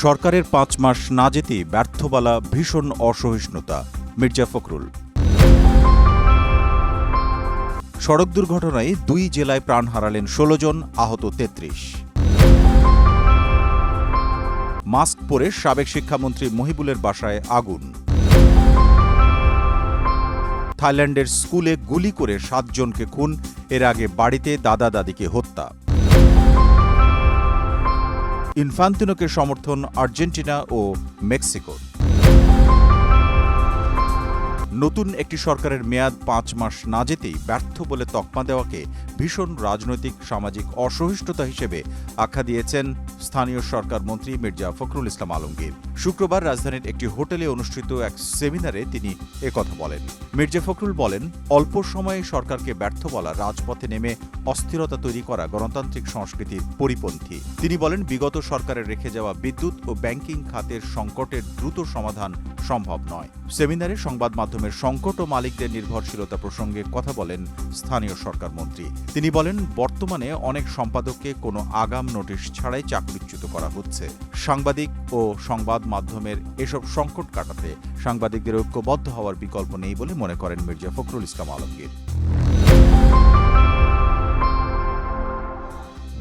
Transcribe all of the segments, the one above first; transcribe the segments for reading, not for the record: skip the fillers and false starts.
সরকারের ৫ মাস না যেতেই ব্যর্থ বলা ভীষণ অসহিষ্ণুতা, মির্জা ফখরুল। সড়ক দুর্ঘটনায় ২ জেলায় প্রাণ হারালেন ১৬ জন, আহত ৩৩। মাস্ক পরে সাবেক শিক্ষামন্ত্রী মহিবুলের বাসায় আগুন। থাইল্যান্ডের স্কুলে গুলি করে ৭ জনকে খুন, এর আগে বাড়িতে দাদা দাদিকে হত্যা। ইনফান্তিনোকে সমর্থন আর্জেন্টিনা ও মেক্সিকোর। নতুন একটি সরকারের মেয়াদ ৫ মাস না যেতেই ব্যর্থ বলে তকমা দেওয়াকে ভীষণ রাজনৈতিক সামাজিক অসহিষ্ণুতা হিসেবে আখ্যা দিয়েছেন স্থানীয় সরকার মন্ত্রী মির্জা ফখরুল ইসলাম আলমগীর। শুক্রবার রাজধানীর একটি হোটেলে অনুষ্ঠিত এক সেমিনারে তিনি একথা বলেন। মির্জা ফখরুল বলেন, অল্প সময়ে সরকারকে ব্যর্থ বলা রাজপথে নেমে অস্থিরতা তৈরি করা গণতান্ত্রিক সংস্কৃতির পরিপন্থী। তিনি বলেন, বিগত সরকারের রেখে যাওয়া বিদ্যুৎ ও ব্যাংকিং খাতের সংকটের দ্রুত সমাধান সম্ভব নয়। সেমিনারে সংবাদ মাধ্যমের সংকট ও মালিকদের নির্ভরশীলতা প্রসঙ্গে কথা বলেন স্থানীয় সরকার মন্ত্রী। তিনি বলেন, বর্তমানে অনেক সম্পাদককে কোনো আগাম নোটিশ ছাড়াই চাকরিচ্যুত করা হচ্ছে। সাংবাদিক ও সংবাদ মাধ্যমের এসব সংকট কাটাতে সাংবাদিকদের ঐক্যবদ্ধ হওয়ার বিকল্প নেই বলে মনে করেন মির্জা ফখরুল ইসলাম আলমগীর।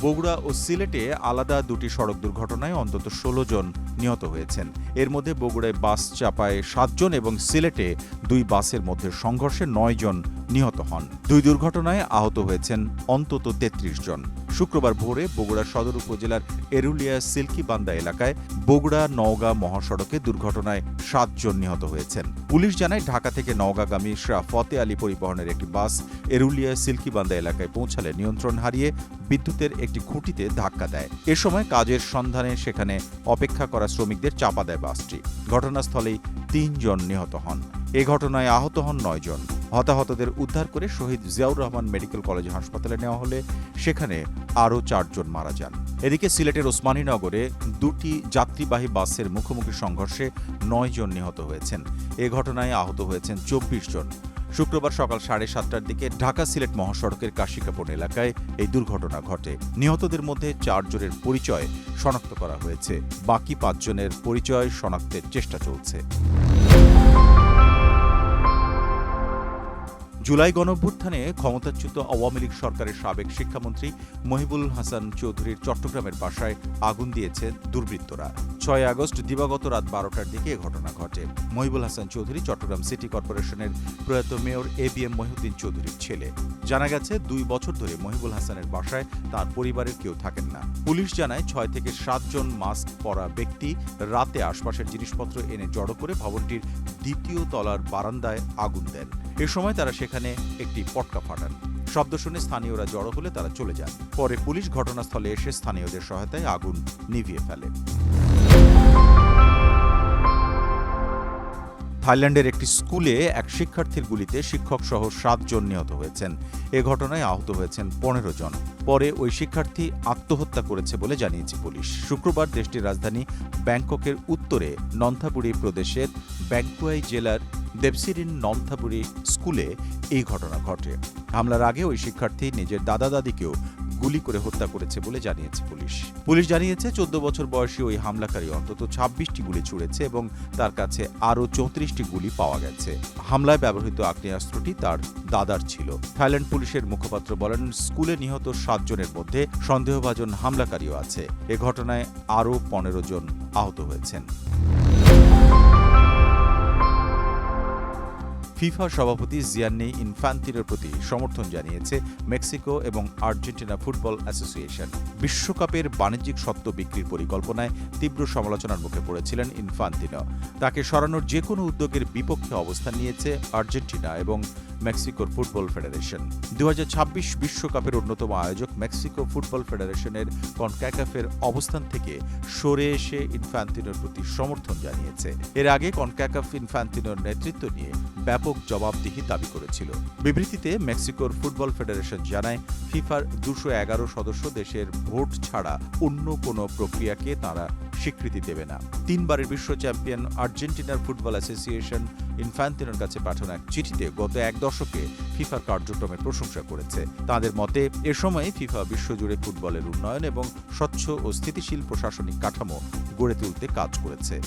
বগুড়া ও সিলেটে আলাদা দুটি সড়ক দুর্ঘটনায় অন্তত ১৬ জন নিহত হয়েছেন। এর মধ্যে বগুড়ায় বাস চাপায় ৭ জন এবং সিলেটে ২ বাসের মধ্যে সংঘর্ষে ৯ জন নিহত হন। ২ দুর্ঘটনায় আহত হয়েছেন অন্তত ৩৩ জন। শুক্রবার ভোরে বগুড়া সদর উপজেলার এরুলিয়া সিল্কিবান্দা এলাকায় বগুড়া নওগাঁ মহাসড়কে দুর্ঘটনায় ৭ জন নিহত হয়েছেন। পুলিশ জানায়, ঢাকা থেকে নওগাঁগামী শাহ ফতে আলী পরিবহনের একটি বাস এরুলিয়া সিল্কিবান্দা এলাকায় পৌঁছালে নিয়ন্ত্রণ হারিয়ে বিদ্যুতের একটি খুঁটিতে ধাক্কা দেয়। এ সময় কাজের সন্ধানে সেখানে অপেক্ষা করা শ্রমিকদের চাপা দেয় বাসটি। ঘটনাস্থলেই ৩ জন নিহত হন। এ ঘটনায় আহত হন ৯ জন। হতাহতদের উদ্ধার করে শহীদ জিয়াউর রহমান মেডিকেল কলেজ হাসপাতালে নেওয়া হলে সেখানে আরও ৪ জন মারা যান। এদিকে সিলেটের ওসমানীনগরে ২টি যাত্রীবাহী বাসের মুখোমুখি সংঘর্ষে ৯ জন নিহত হয়েছেন। এ ঘটনায় আহত হয়েছেন ২৪ জন। শুক্রবার সকাল ৭:৩০টার দিকে ঢাকা সিলেট মহাসড়কের কাশিকাপন এলাকায় এই দুর্ঘটনা ঘটে। নিহতদের মধ্যে ৪ জনের পরিচয় শনাক্ত করা হয়েছে। বাকি ৫ জনের পরিচয় শনাক্তের চেষ্টা চলছে। জুলাই গণঅভ্যুত্থানে ক্ষমতাচ্যুত আওয়ামী লীগ সরকারের সাবেক শিক্ষামন্ত্রী মহিবুল হাসান চৌধুরীর চট্টগ্রামের বাসায় আগুন দিয়েছে দুর্বৃত্তরা। ৬ আগস্ট দিবাগত রাত ১২টার দিকে এ ঘটনা ঘটে। মহিবুল হাসান চৌধুরী চট্টগ্রাম সিটি কর্পোরেশনের প্রয়াত মেয়র ABM মহিউদ্দিন চৌধুরীর ছেলে। জানা গেছে, ২ বছর ধরে মহিবুল হাসানের বাসায় তার পরিবারের কেউ থাকেন না। পুলিশ জানায়, ৬ থেকে ৭ জন মাস্ক পরা ব্যক্তি রাতে আশপাশের জিনিসপত্র এনে জড়ো করে ভবনটির ২য় তলার বারান্দায় আগুন দেন। এ সময় তারা সেখানে একটি পটকা ফাটান। শব্দ শুনে স্থানীয়রা জড়ো হলে তারা চলে যান। পরে পুলিশ ঘটনাস্থলে এসে স্থানীয়দের সহায়তায় আগুন নিভিয়ে ফেলে। থাইল্যান্ডের একটি স্কুলে এক শিক্ষার্থীর গুলিতে শিক্ষকসহ ৭ জন নিহত হয়েছেন। এ ঘটনায় আহত হয়েছেন ১৫ জন। পরে ওই শিক্ষার্থী আত্মহত্যা করেছে বলে জানিয়েছে পুলিশ। শুক্রবার দেশটির রাজধানী ব্যাংককের উত্তরে নন্থাবুরি প্রদেশের ব্যাংকুয়াই জেলার দেবসিরিন নন্থাবুরি স্কুলে এই ঘটনা ঘটে। হামলার আগে ওই শিক্ষার্থী নিজের দাদা দাদিকেও গুলি করে হত্যা করেছে বলে জানিয়েছে পুলিশ। পুলিশ জানিয়েছে, ১৪ বছর বয়সী ওই হামলাকারী অন্তত ২৬টি গুলি ছুড়েছে এবং তার কাছে আরও ৩৪টি গুলি পাওয়া গেছে। হামলায় ব্যবহৃত আগ্নেয়াস্ত্রটি তার দাদার ছিল। থাইল্যান্ড পুলিশের মুখপাত্র বলেন, স্কুলে নিহত ৭ জনের মধ্যে সন্দেহভাজন হামলাকারীও আছে। এ ঘটনায় আরও ১৫ জন আহত হয়েছেন। ফিফা সভাপতি জিয়ান্নি ইনফান্তিনোর প্রতি সমর্থন জানিয়েছে মেক্সিকো এবং আর্জেন্টিনা ফুটবল অ্যাসোসিয়েশন। বিশ্বকাপের বাণিজ্যিক স্বত্ব বিক্রির পরিকল্পনায় তীব্র সমালোচনার মুখে পড়েছিলেন ইনফান্তিনো। তাকে সরানোর যে কোনো উদ্যোগের বিপক্ষে অবস্থান নিয়েছে আর্জেন্টিনা এবং মেক্সিকোর ফুটবল ফেডারেশন। ২০২৬ বিশ্বকাপের অন্যতম আয়োজক মেক্সিকো ফুটবল ফেডারেশনের কনক্যাকাফের অবস্থান থেকে সরে এসে ইনফান্তিনোর প্রতি সমর্থন জানিয়েছে। এর আগে কনক্যাকাফ ইনফান্তিনোর নেতৃত্ব নিয়ে ব্যাপক জবাবদিহি দাবি করেছিল। বিবৃতিতে মেক্সিকোর ফুটবল ফেডারেশন জানায়, ফিফার ২১১ সদস্য দেশের ভোট ছাড়া অন্য কোনো প্রক্রিয়াকে তারা স্বীকৃতি দেবে না। ৩ বারের বিশ্ব চ্যাম্পিয়ন আর্জেন্টিনার ফুটবল অ্যাসোসিয়েশন ইনফ্যান্তিনোর কাছে পাঠানো এক চিঠিতে গত এক দশকে ফিফার কার্যক্রমের প্রশংসা করেছে। তাদের মতে এ সময়ে ফিফা বিশ্বজুড়ে ফুটবলের উন্নয়ন এবং স্বচ্ছ ও স্থিতিশীল প্রশাসনিক কাঠামো গড়ে তুলতে কাজ করেছে।